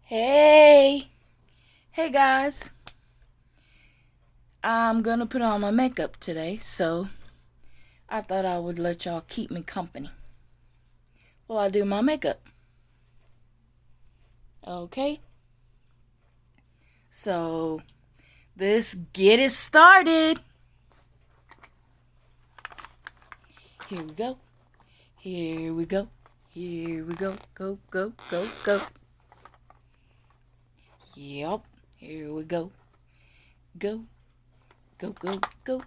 Hey, hey guys. I'm gonna put on my makeup today, so I thought I would let y'all keep me company while I do my makeup. Okay, so let's get it started. Here we go. Here we go. Here we go. Go, go, go, go. Yup. Here we go. Go, go, go, go.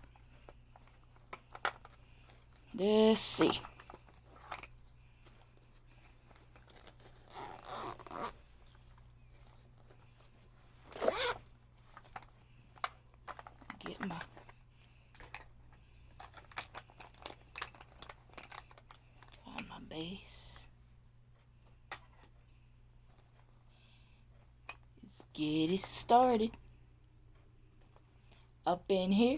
Let's see. Get my on my base. Let's get it started. Up in here.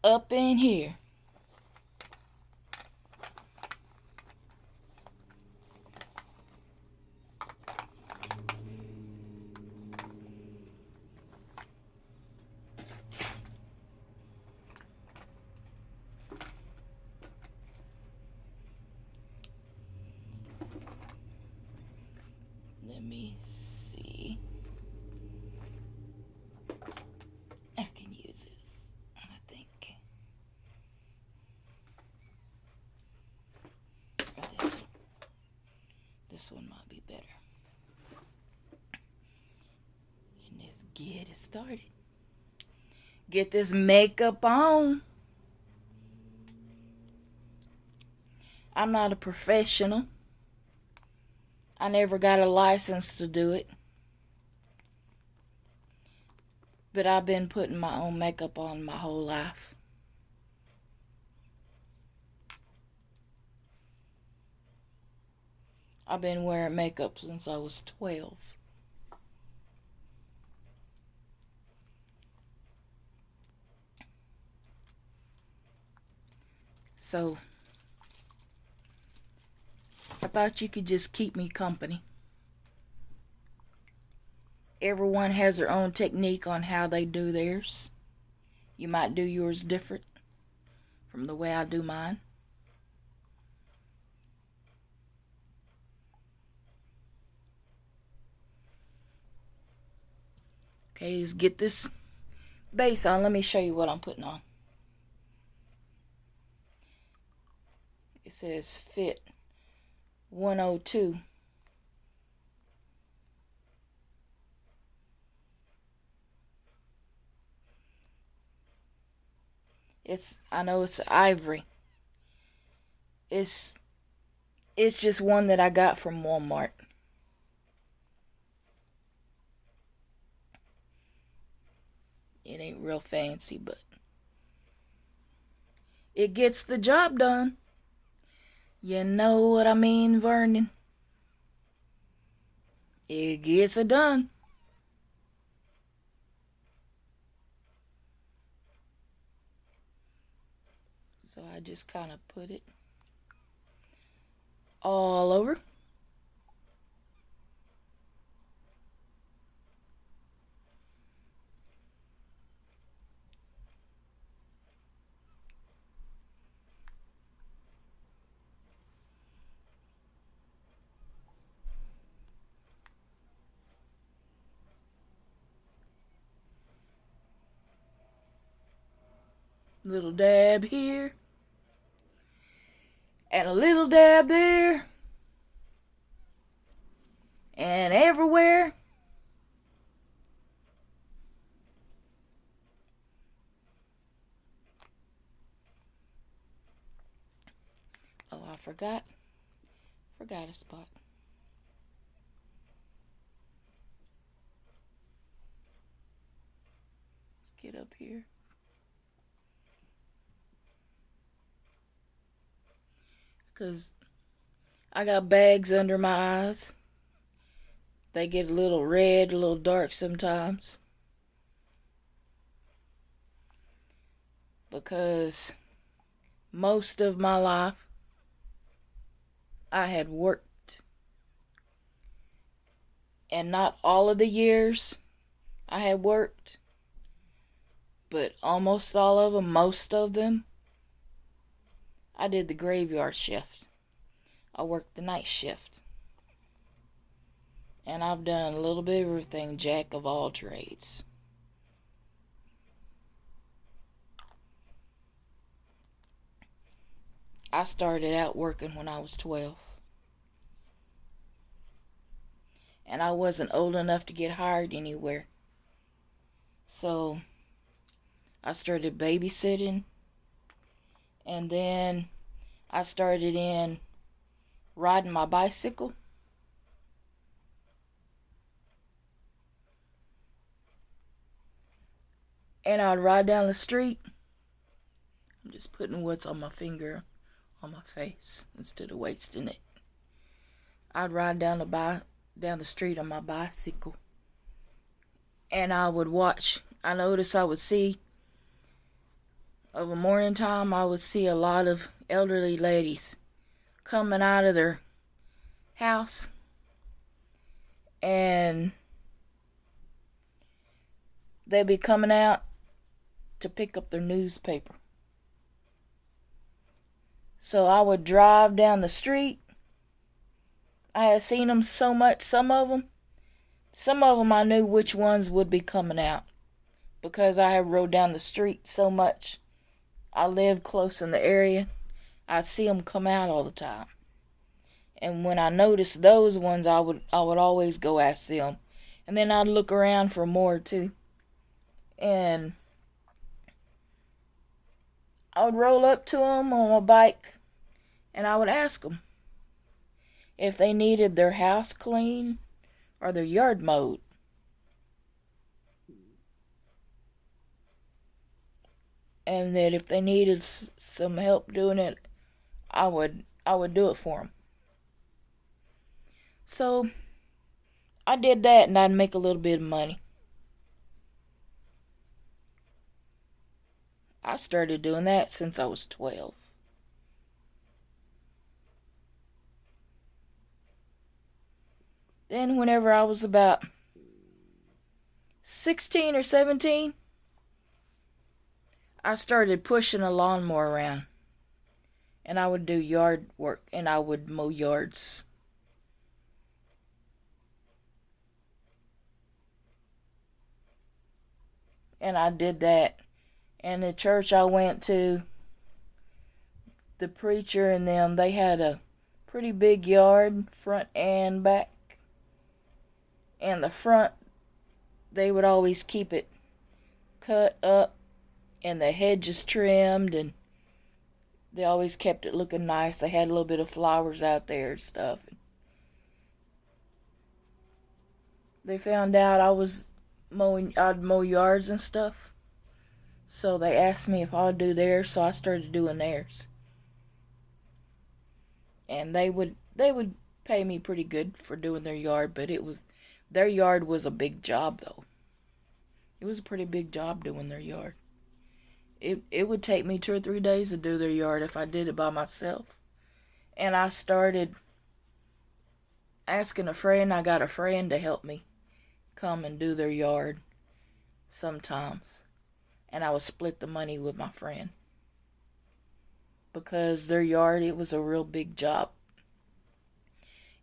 Up in here. Let me see. I can use this, I think. Or this. This one might be better. And let's get it started. Get this makeup on. I'm not a professional. I never got a license to do it. But I've been putting my own makeup on my whole life. I've been wearing makeup since I was 12. So, I thought you could just keep me company. Everyone has their own technique on how they do theirs. You might do yours different from the way I do mine. Okay, let's get this base on. Let me show you what I'm putting on. It says Fit 102. I know it's ivory. It's just one that I got from Walmart. It ain't real fancy, but it gets the job done. You know what I mean, Vernon? It gets it done. So I just kind of put it all over. Little dab here. And a little dab there. And everywhere. Oh, I forgot a spot. Let's get up here. Because I got bags under my eyes. They get a little red, a little dark sometimes. Because most of my life I had worked And not all of the years I had worked, but almost all of them, most of them, I did the graveyard shift. I worked the night shift. And I've done a little bit of everything, jack of all trades. I started out working when I was 12. And I wasn't old enough to get hired anywhere. So I started babysitting. And then I started in riding my bicycle. And I'd ride down the street. I'm just putting what's on my finger on my face instead of wasting it. I'd ride down the street on my bicycle. And I would watch. I noticed I would see, of a morning time, I would see a lot of elderly ladies coming out of their house, and they'd be coming out to pick up their newspaper. So I would drive down the street. I had seen them so much, some of them I knew which ones would be coming out, because I had rode down the street so much. I lived close in the area. I'd see them come out all the time. And when I noticed those ones, I would always go ask them. And then I'd look around for more too. And I would roll up to them on my bike, and I would ask them if they needed their house cleaned or their yard mowed. And that if they needed some help doing it, I would do it for them. So I did that, and I'd make a little bit of money. I started doing that since I was 12. Then whenever I was about 16 or 17, I started pushing a lawnmower around. And I would do yard work, and I would mow yards. And I did that. And the church I went to, the preacher and them, they had a pretty big yard, front and back. And the front, they would always keep it cut up and the hedges trimmed, and they always kept it looking nice. They had a little bit of flowers out there and stuff. They found out I'd mow yards and stuff. So they asked me if I'd do theirs, so I started doing theirs. And they would pay me pretty good for doing their yard, but their yard was a big job though. It was a pretty big job doing their yard. It would take me 2 or 3 days to do their yard if I did it by myself. And I started asking a friend. I got a friend to help me come and do their yard sometimes. And I would split the money with my friend. Because their yard, it was a real big job.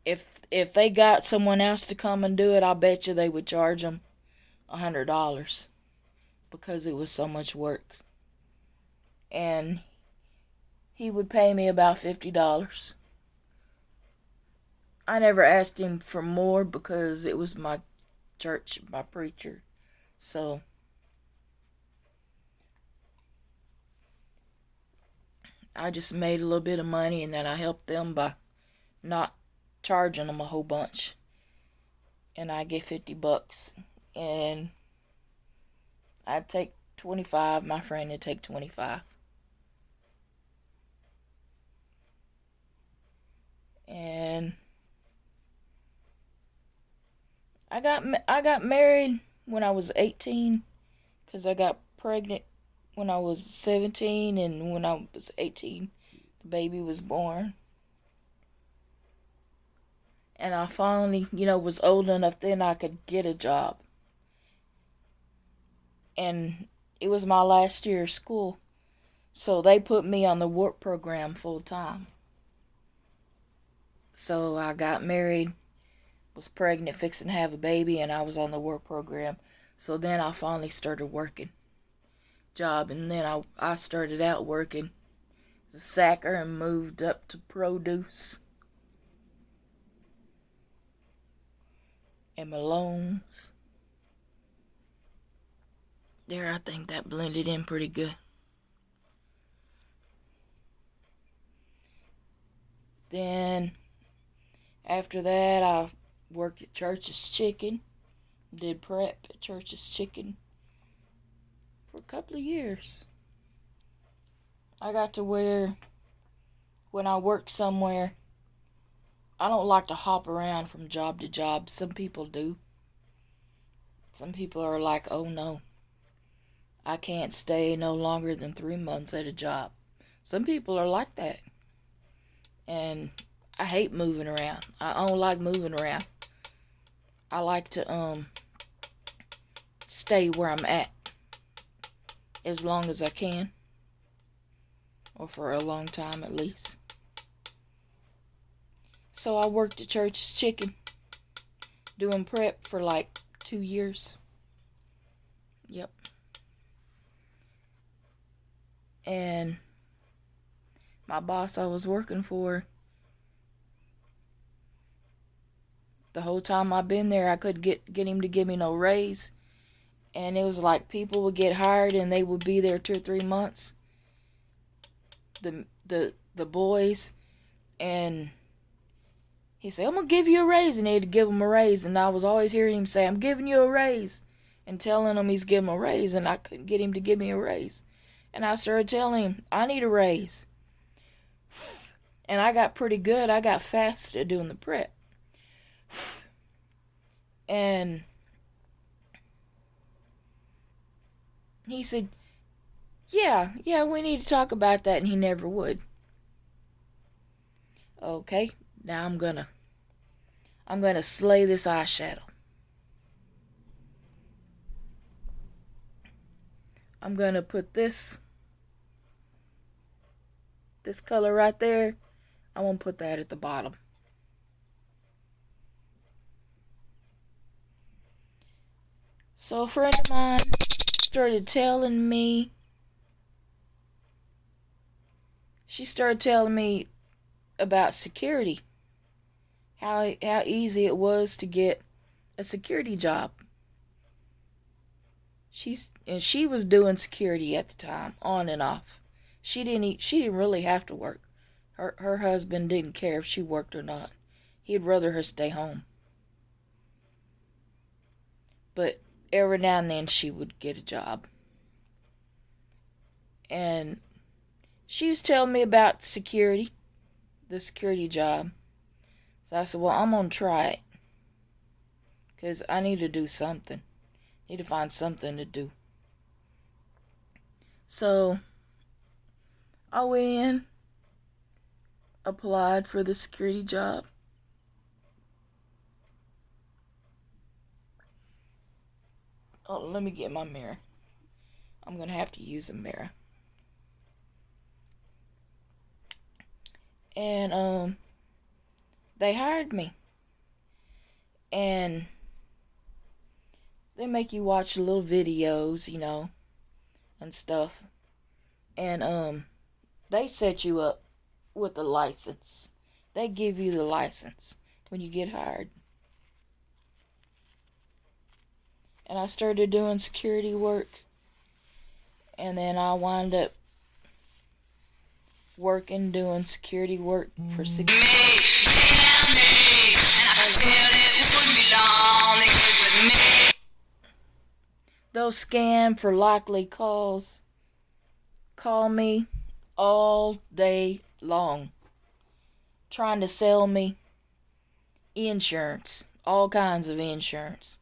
If they got someone else to come and do it, I bet you they would charge them $100. Because it was so much work. And he would pay me about $50. I never asked him for more because it was my church, my preacher. So I just made a little bit of money, and then I helped them by not charging them a whole bunch. And I get $50, and I'd take 25. My friend would take 25. And I got married when I was 18, because I got pregnant when I was 17, and when I was 18, the baby was born. And I finally, was old enough then I could get a job. And it was my last year of school. So they put me on the work program full time. So I got married, was pregnant, fixing to have a baby, and I was on the work program. So then I finally started working job, and then I started out working as a sacker and moved up to produce and Malone's. There, I think that blended in pretty good. Then after that, I worked at Church's Chicken, did prep at Church's Chicken for a couple of years. I got to where when I work somewhere, I don't like to hop around from job to job. Some people do. Some people are like, oh no, I can't stay no longer than 3 months at a job. Some people are like that. And I hate moving around. I don't like moving around. I like to stay where I'm at as long as I can, or for a long time at least. So I worked at Church's Chicken doing prep for like 2 years. Yep. And my boss I was working for, the whole time I've been there, I couldn't get him to give me no raise. And it was like people would get hired and they would be there 2 or 3 months. The boys, and he said, I'm gonna give you a raise, and they'd give him a raise, and I was always hearing him say, I'm giving you a raise, and telling him he's giving a raise, and I couldn't get him to give me a raise. And I started telling him, I need a raise. And I got pretty good. I got fast at doing the prep. And he said, yeah, we need to talk about that, and he never would. Okay, now I'm gonna slay this eyeshadow. I'm gonna put this color right there. I won't put that at the bottom. So a friend of mine started telling me, about security. How easy it was to get a security job. She was doing security at the time, on and off. She didn't really have to work. Her husband didn't care if she worked or not. He'd rather her stay home. But every now and then she would get a job. And she was telling me about security, the security job. So I said, well, I'm going to try it. Because I need to do something. I need to find something to do. So I went in, applied for the security job. Oh, let me get my mirror. I'm going to have to use a mirror. And they hired me. And they make you watch little videos, and stuff. And they set you up with a license. They give you the license when you get hired. And I started doing security work. And then I wound up doing security work for 6 years. Those scam for likely calls call me all day long, trying to sell me insurance, all kinds of insurance,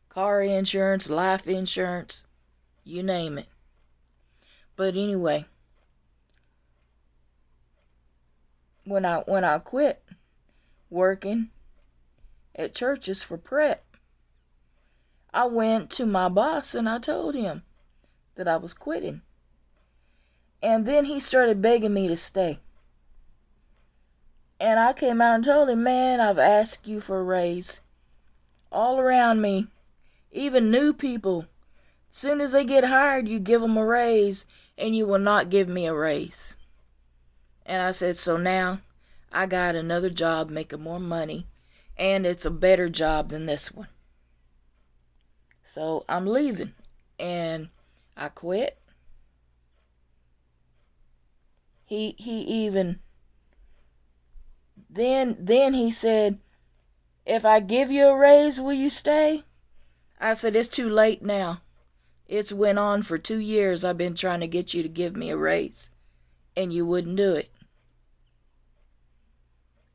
car insurance, life insurance, you name it. But anyway, when I quit working at churches for prep. I went to my boss and I told him that I was quitting. And then he started begging me to stay. And I came out and told him, man, I've asked you for a raise. All around me, even new people, as soon as they get hired, you give them a raise, and you will not give me a raise. And I said, so now I got another job making more money, and it's a better job than this one. So I'm leaving, and I quit. He even then he said, if I give you a raise, will you stay? I said, it's too late now. It's went on for 2 years. I've been trying to get you to give me a raise, and you wouldn't do it.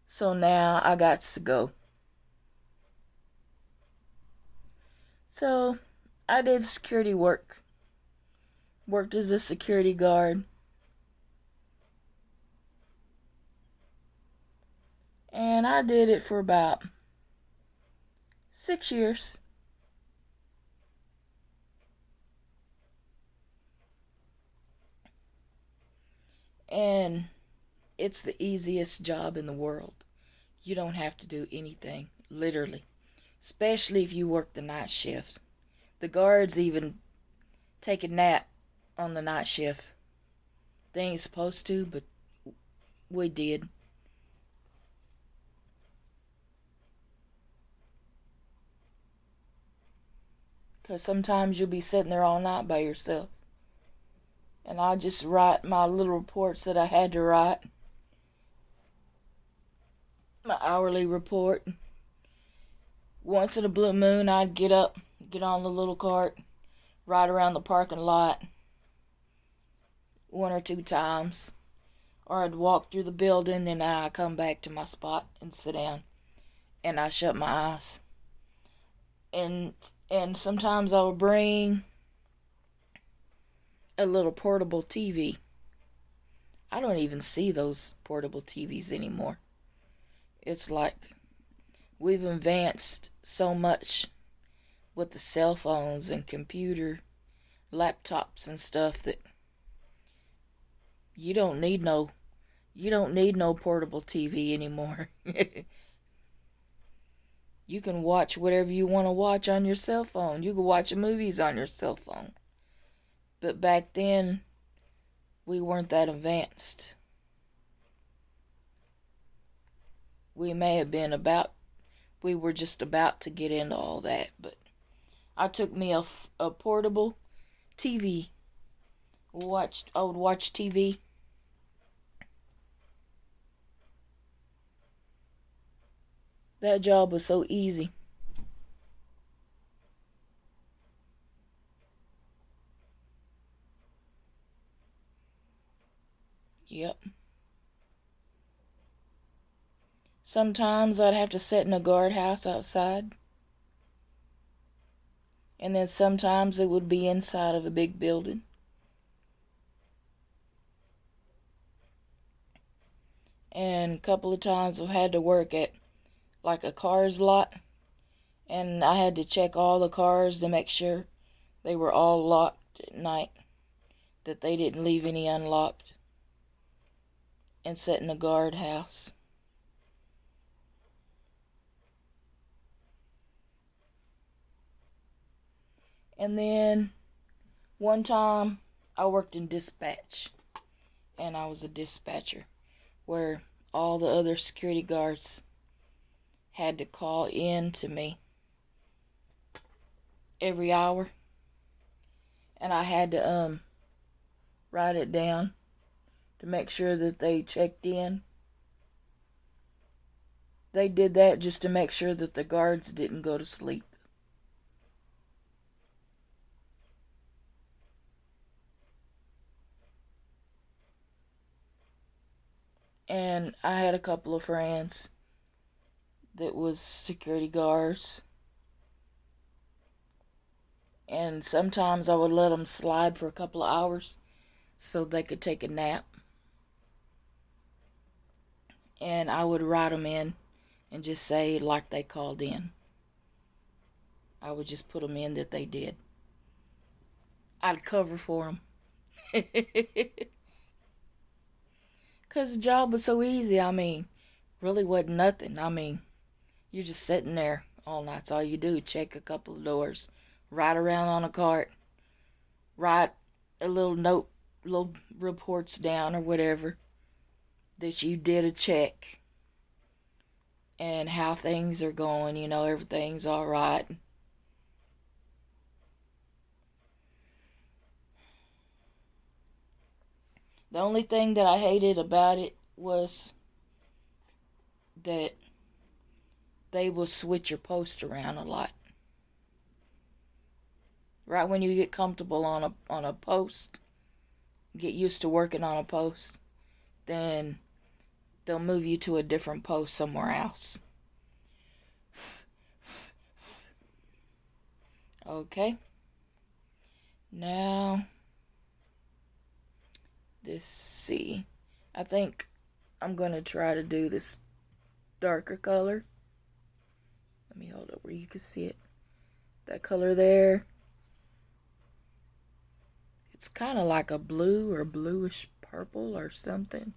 So now I got to go. So I did security work. Worked as a security guard. And I did it for about 6 years. And it's the easiest job in the world. You don't have to do anything, literally. Especially if you work the night shift. The guards even take a nap on the night shift. They ain't supposed to, but we did. Because sometimes you'll be sitting there all night by yourself. And I'll just write my little reports that I had to write. My hourly report. Once in a blue moon, I'd get up, get on the little cart, ride around the parking lot 1 or 2 times. Or I'd walk through the building and then I'd come back to my spot and sit down. And I shut my eyes. And sometimes I would bring a little portable TV. I don't even see those portable TVs anymore. It's like we've advanced so much with the cell phones and computer laptops and stuff that you don't need no portable TV anymore. You can watch whatever you want to watch on your cell phone. You can watch movies on your cell phone. But back then, we weren't that advanced. We were just about to get into all that. But I took me a portable TV. I would watch TV. That job was so easy. Yep. Sometimes I'd have to sit in a guardhouse outside. And then sometimes it would be inside of a big building. And a couple of times I've had to work at like a cars lot, and I had to check all the cars to make sure they were all locked at night, that they didn't leave any unlocked, and sit in a guardhouse. And then one time I worked in dispatch, and I was a dispatcher where all the other security guards had to call in to me every hour, and I had to write it down to make sure that they checked in. They did that just to make sure that the guards didn't go to sleep. And I had a couple of friends that was security guards, and sometimes I would let them slide for a couple of hours so they could take a nap, and I would write them in and just say like they called in. I would just put them in that they did. I'd cover for them. Because the job was so easy. I mean, really wasn't nothing. I mean, you're just sitting there all night. That's all you do. Check a couple of doors. Ride around on a cart. Write a little note, little reports down or whatever that you did a check. And how things are going. You know, everything's alright. The only thing that I hated about it was that they will switch your post around a lot. Right when you get comfortable on a post, get used to working on a post, then they'll move you to a different post somewhere else. Okay. Now, let's see. I think I'm going to try to do this darker color. Let me hold up where you can see it. That color there. It's kind of like a blue or bluish purple or something.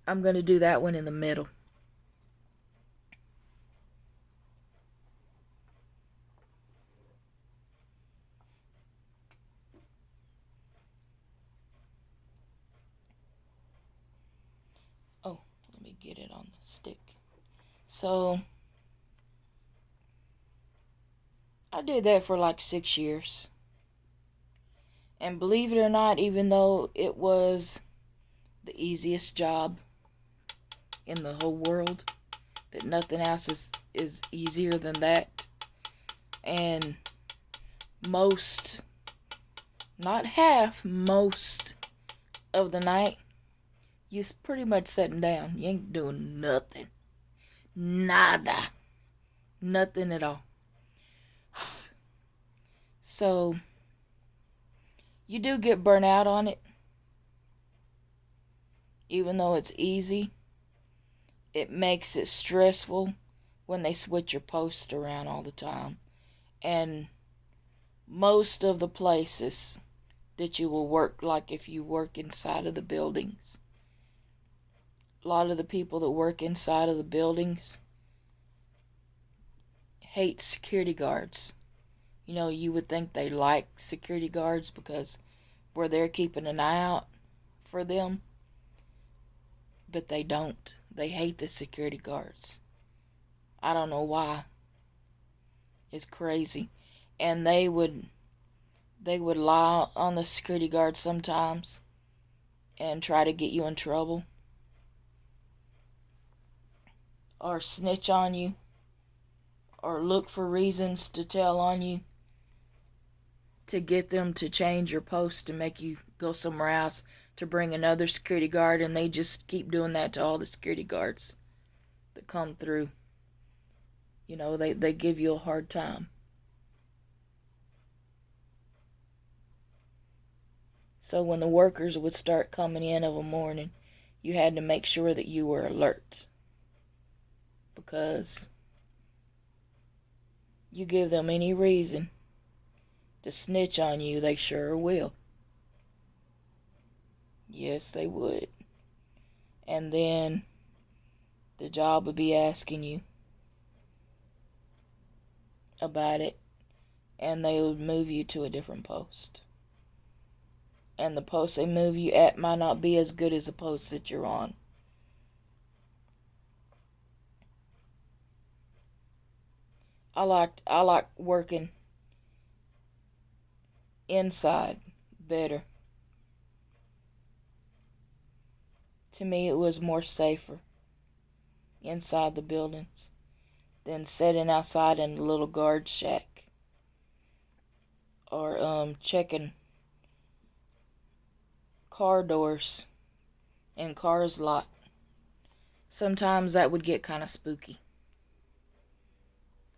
I'm going to do that one in the middle. Oh, let me get it on the stick. So, I did that for like 6 years. And believe it or not, even though it was the easiest job in the whole world, that nothing else is easier than that. And most, not half, most of the night, you're pretty much sitting down. You ain't doing nothing. Nada. Nothing at all. So, you do get burnt out on it. Even though it's easy, it makes it stressful when they switch your post around all the time. And most of the places that you will work, like if you work inside of the buildings, a lot of the people that work inside of the buildings hate security guards. You know, you would think they like security guards because we're there keeping an eye out for them. But they don't. They hate the security guards. I don't know why. It's crazy. And they would lie on the security guards sometimes and try to get you in trouble. Or snitch on you. Or look for reasons to tell on you. To get them to change your post to make you go somewhere else to bring another security guard, and they just keep doing that to all the security guards that come through. You know, they give you a hard time. So when the workers would start coming in of a morning, you had to make sure that you were alert. Because you give them any reason to snitch on you, they sure will. Yes, they would. And then the job would be asking you about it, and they would move you to a different post. And the post they move you at might not be as good as the post that you're on. I like working inside better. To me, it was more safer inside the buildings than sitting outside in a little guard shack or checking car doors in cars lot. Sometimes that would get kind of spooky,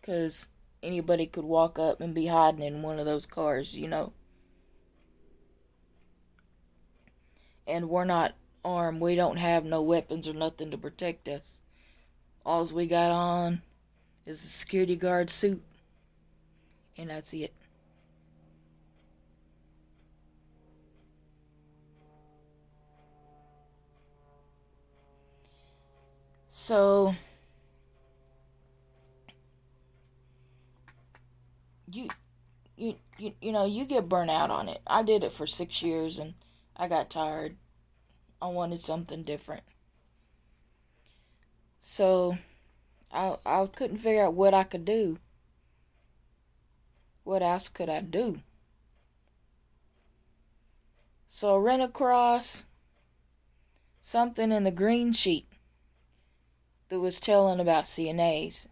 because anybody could walk up and be hiding in one of those cars, you know. And we're not armed. We don't have no weapons or nothing to protect us. All we got on is a security guard suit, and that's it. So you you get burnt out on it. I did it for 6 years and I got tired. I wanted something different. So I couldn't figure out what I could do. What else could I do? So I ran across something in the green sheet that was telling about CNAs,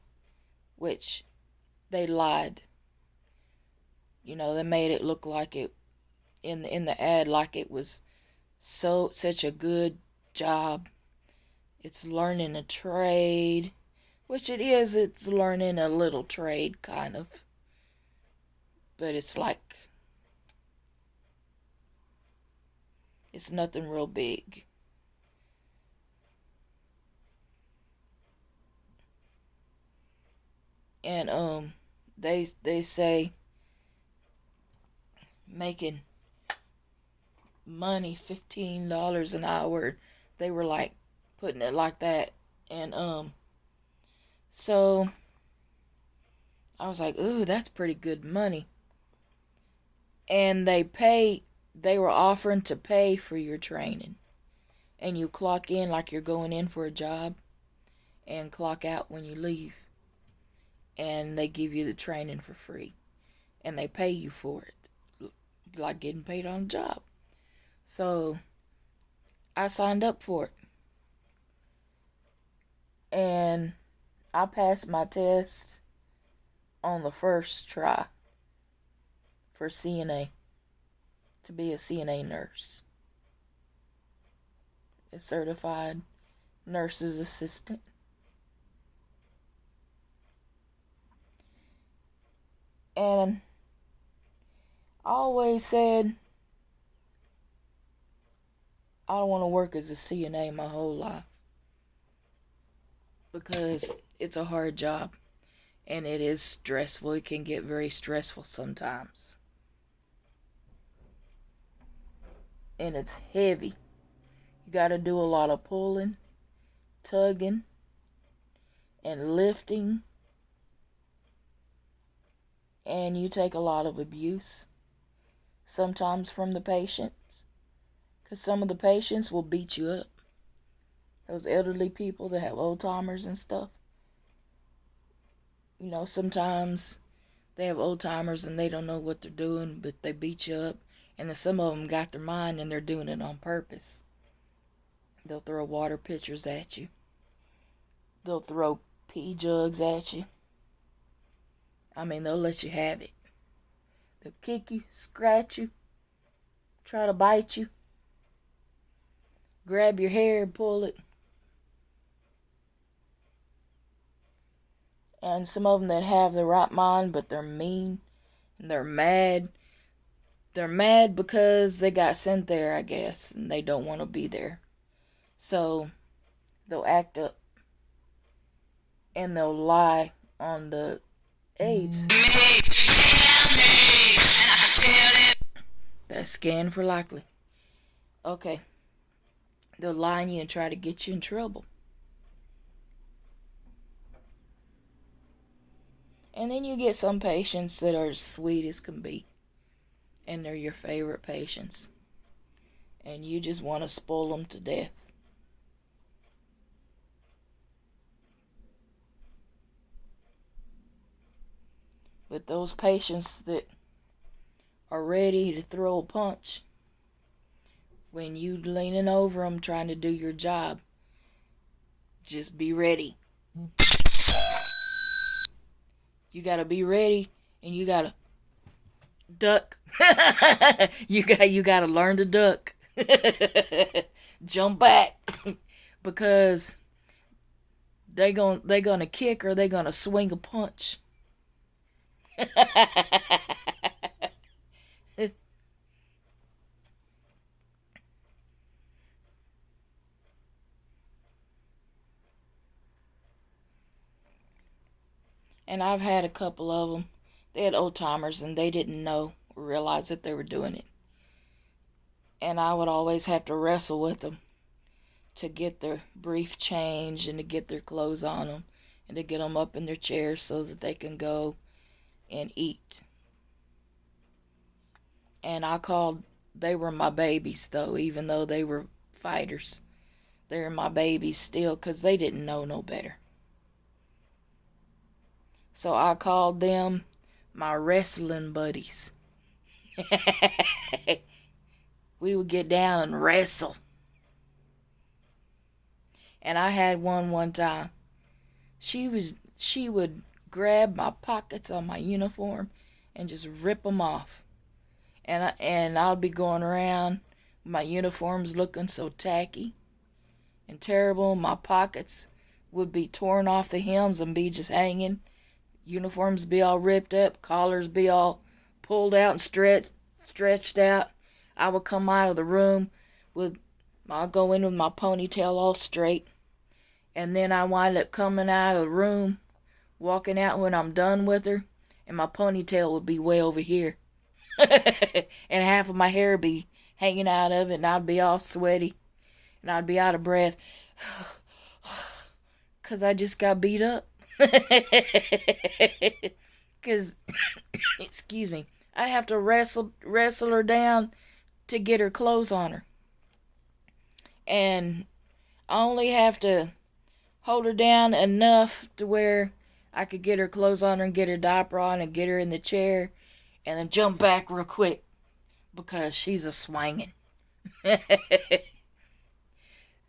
which they lied. They made it look like it in the ad like it was such a good job. It's learning a trade, which it is. It's learning a little trade, kind of. But it's nothing real big. And they say making money $15 an hour. They were like putting it like that. And so I was like, ooh, that's pretty good money. And they were offering to pay for your training. And you clock in like you're going in for a job and clock out when you leave. And they give you the training for free. And they pay you for it. Like getting paid on a job. So I signed up for it. And I passed my test on the first try for CNA, to be a CNA nurse, a certified nurse's assistant. And I always said I don't want to work as a CNA my whole life, because it's a hard job and it is stressful. It can get very stressful sometimes. And it's heavy. You got to do a lot of pulling, tugging, and lifting. And you take a lot of abuse, sometimes from the patients, because some of the patients will beat you up. Those elderly people that have old-timers and stuff. Sometimes they have old-timers and they don't know what they're doing, but they beat you up. And then some of them got their mind and they're doing it on purpose. They'll throw water pitchers at you. They'll throw pee jugs at you. They'll let you have it. They'll kick you, scratch you, try to bite you, grab your hair and pull it. And some of them that have the right mind, but they're mean and they're mad. They're mad because they got sent there, I guess, and they don't want to be there. So they'll act up and they'll lie on the aides. That's scan for likely. Okay. They'll lie on you and try to get you in trouble. And then you get some patients that are as sweet as can be. And they're your favorite patients. And you just want to spoil them to death. But those patients that are ready to throw a punch, when you leaning over them trying to do your job, just be ready. You gotta be ready, and you gotta duck. you gotta learn to duck. Jump back, because they gonna kick or they gonna swing a punch. And I've had a couple of them. They had old timers and they didn't know or realize that they were doing it. And I would always have to wrestle with them to get their brief changed and to get their clothes on them and to get them up in their chairs so that they can go and eat. And they were my babies though, even though they were fighters. They're my babies still because they didn't know no better. So I called them my wrestling buddies. We would get down and wrestle. And I had one time. She would grab my pockets on my uniform and just rip them off. And I'd be going around, my uniform's looking so tacky and terrible. My pockets would be torn off the hems and be just hanging. Uniforms be all ripped up, collars be all pulled out and stretched out. I would come out of the room I'll go in with my ponytail all straight. And then I wind up coming out of the room, walking out when I'm done with her, and my ponytail would be way over here. And half of my hair would be hanging out of it, and I'd be all sweaty, and I'd be out of breath. 'Cause I just got beat up. 'Cause, excuse me, I'd have to wrestle her down to get her clothes on her. And I only have to hold her down enough to where I could get her clothes on her and get her diaper on and get her in the chair and then jump back real quick because she's a swinging.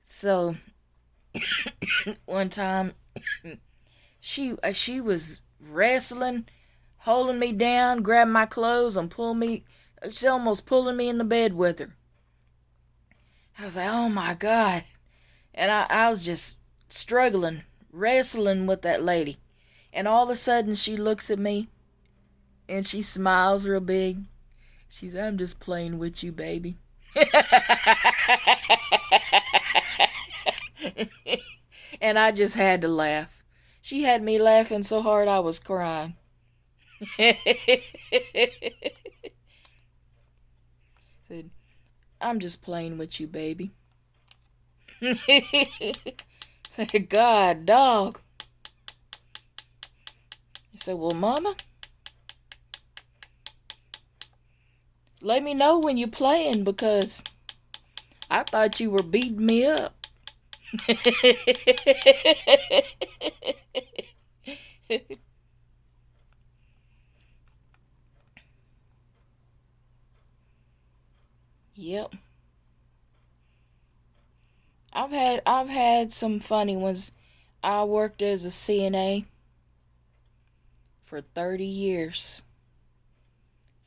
So one time she was wrestling, holding me down, grabbing my clothes and she's almost pulling me in the bed with her. I was like, oh my God. And I was just struggling, wrestling with that lady. And all of a sudden she looks at me and she smiles real big. She's, I'm just playing with you, baby. And I just had to laugh. She had me laughing so hard I was crying. Said, I'm just playing with you, baby. Said, God, dog. I said, well, Mama, let me know when you're playing because I thought you were beating me up. Yep. I've had some funny ones. I worked as a CNA for 30 years.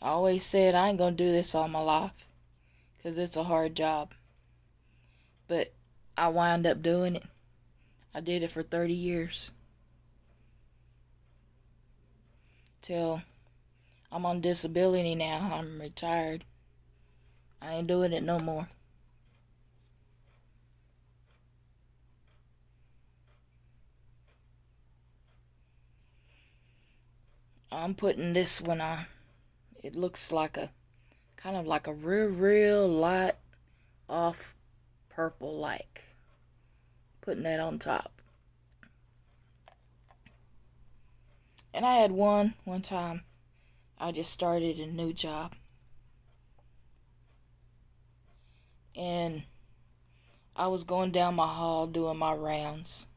I always said I ain't gonna do this all my life because it's a hard job. But I wound up doing it. I did it for 30 years. Till I'm on disability now. I'm retired. I ain't doing it no more. I'm putting this one on. It looks like kind of like a real light off purple like. Putting that on top. And I had one time. I just started a new job. And I was going down my hall doing my rounds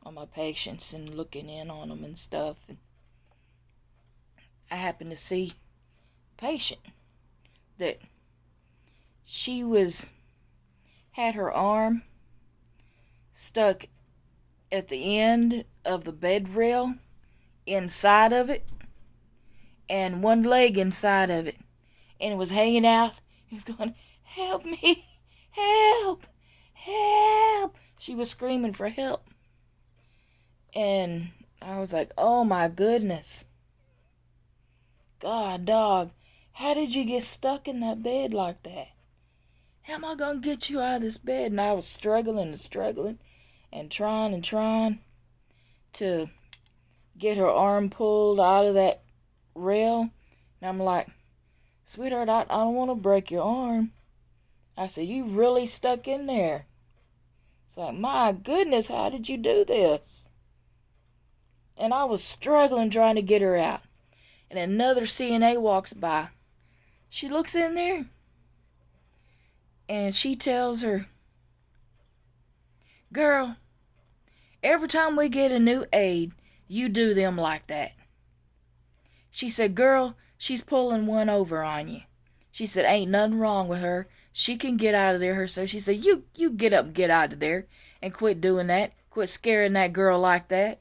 on my patients and looking in on them and stuff. And I happened to see a patient that she had her arm stuck at the end of the bed rail inside of it and one leg inside of it, and it was hanging out. It was going, help me, help, help. She was screaming for help. And I was like, oh my goodness. God, dog, how did you get stuck in that bed like that? How am I going to get you out of this bed? And I was struggling and trying to get her arm pulled out of that rail. And I'm like, sweetheart, I don't want to break your arm. I said, you really stuck in there. It's like, my goodness, how did you do this? And I was struggling trying to get her out. And another CNA walks by. She looks in there. And she tells her, girl, every time we get a new aide, you do them like that. She said, girl, she's pulling one over on you. She said, ain't nothing wrong with her. She can get out of there herself. She said, you get up and get out of there and quit doing that. Quit scaring that girl like that.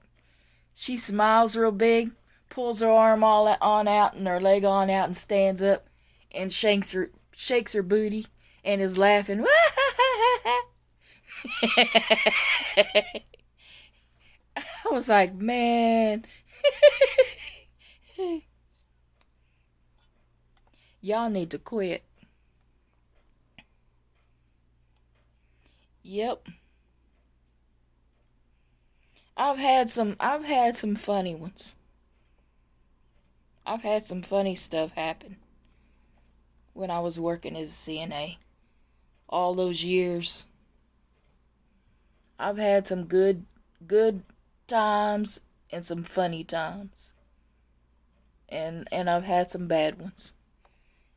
She smiles real big, pulls her arm all on out and her leg on out and stands up and shakes her booty and is laughing. I was like, man. Y'all need to quit. Yep. I've had some funny ones. I've had some funny stuff happen when I was working as a CNA. All those years. I've had some good times and some funny times. And I've had some bad ones.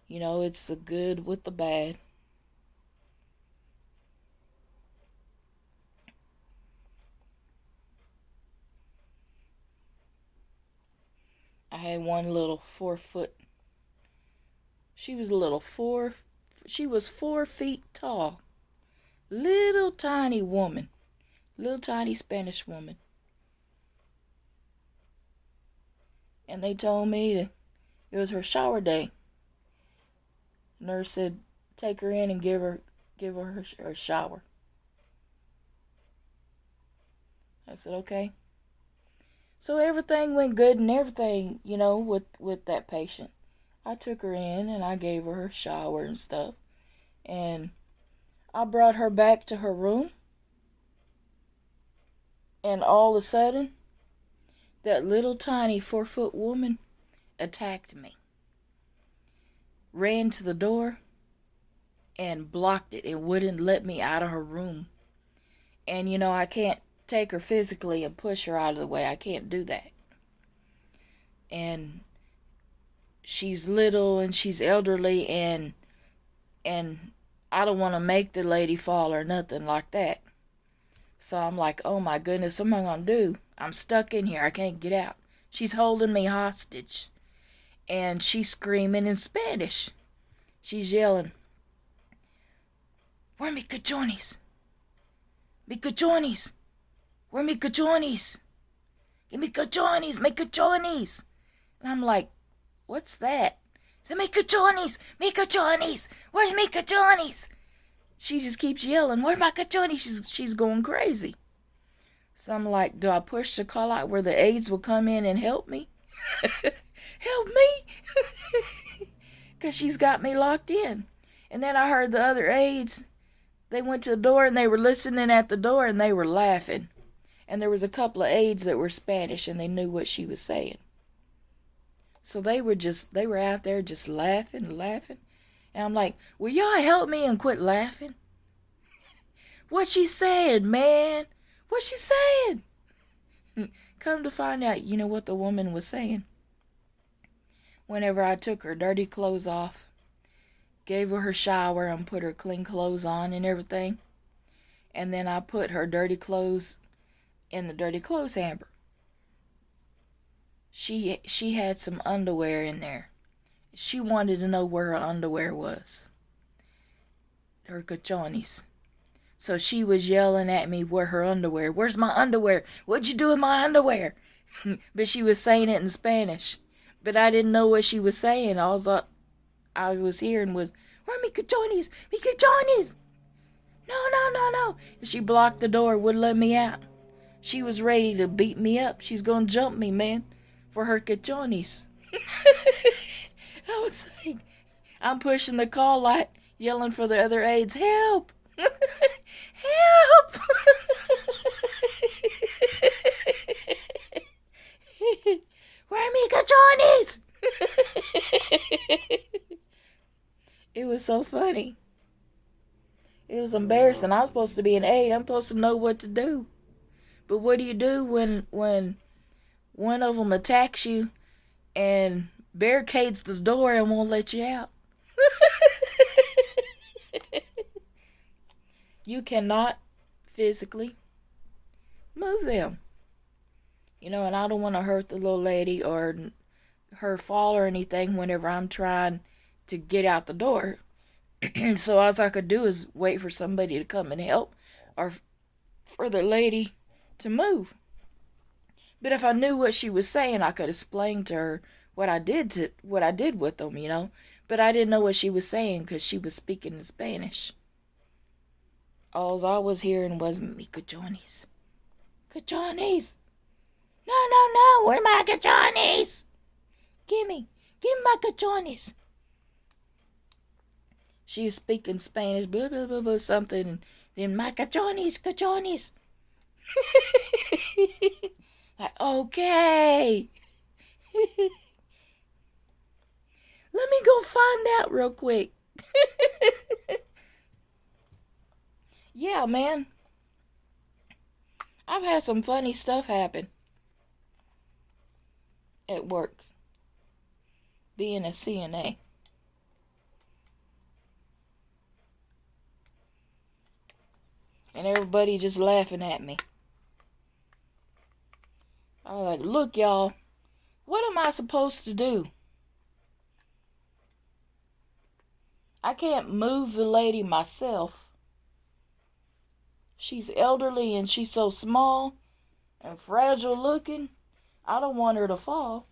You know, it's the good with the bad. I had one little 4-foot. She was 4 feet tall. Little tiny woman. Little tiny Spanish woman. And they told me it was her shower day. Nurse said, take her in and give her her shower. I said, okay. So everything went good and everything, you know, with that patient. I took her in and I gave her shower and stuff. And I brought her back to her room. And all of a sudden, that little tiny 4-foot woman attacked me. Ran to the door and blocked it and wouldn't let me out of her room. And you know, I can't take her physically and push her out of the way. I can't do that. And she's little and she's elderly and I don't want to make the lady fall or nothing like that. So I'm like, oh my goodness, what am I going to do? I'm stuck in here. I can't get out. She's holding me hostage. And she's screaming in Spanish. She's yelling, where mi cachones? Mi cachones? Where mi cachones? Give me cachones, mi cachones. And I'm like, what's that? Say, mi cachones, mi cachones. Where's mi cachones? She just keeps yelling, where's my cachones? She's going crazy. So I'm like, do I push the call out where the aides will come in and help me? Help me? Because she's got me locked in. And then I heard the other aides, they went to the door and they were listening at the door and they were laughing. And there was a couple of aides that were Spanish and they knew what she was saying. So they were out there just laughing. And I'm like, will y'all help me and quit laughing? What she said, man? What she said? Come to find out, you know what the woman was saying? Whenever I took her dirty clothes off, gave her shower and put her clean clothes on and everything, and then I put her dirty clothes in the dirty clothes hamper. She had some underwear in there. She wanted to know where her underwear was. Her cachones. So she was yelling at me where her underwear. Where's my underwear? What'd you do with my underwear? But she was saying it in Spanish. But I didn't know what she was saying. All I was hearing was, where are mi cachones? Mi cachones! No. She blocked the door, wouldn't let me out. She was ready to beat me up. She's gonna jump me, man, for her cachones. I was like, I'm pushing the call light, yelling for the other aides, help! Help! was so funny. It was embarrassing. I'm supposed to be an 8. I'm supposed to know what to do. But what do you do when one of them attacks you and barricades the door and won't let you out? You cannot physically move them. And I don't want to hurt the little lady or her fall or anything whenever I'm trying to get out the door. So all I could do is wait for somebody to come and help, or for the lady to move. But if I knew what she was saying, I could explain to her what I did with them. But I didn't know what she was saying because she was speaking in Spanish. All I was hearing was "mi cachones, cachones, no, where my cachones? Give me my cachones." She was speaking Spanish, blah, blah, blah, blah, something, and then my cachones. Like, okay. Let me go find out real quick. Yeah, man. I've had some funny stuff happen at work, being a CNA. And everybody just laughing at me. I was like, look, y'all, what am I supposed to do? I can't move the lady myself. She's elderly and she's so small and fragile looking. I don't want her to fall.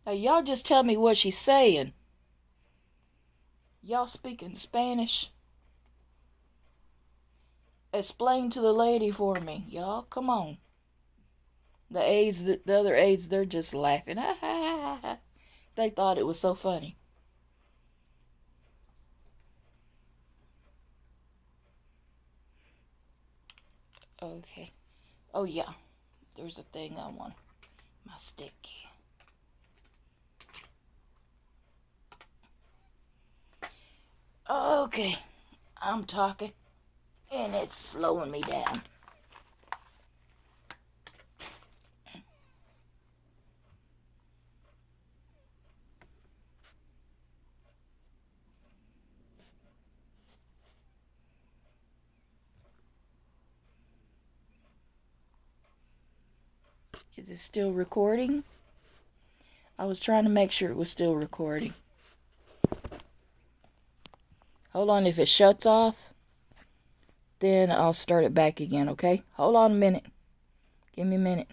Hey, y'all just tell me what she's saying. Y'all speaking Spanish? Explain to the lady for me, y'all. Come on. The other aides, they're just laughing. They thought it was so funny. Okay. Oh yeah. There's a thing I want. My stick. Okay. I'm talking. And it's slowing me down. Is it still recording? I was trying to make sure it was still recording. Hold on, if it shuts off, then I'll start it back again, okay? Hold on a minute. Give me a minute.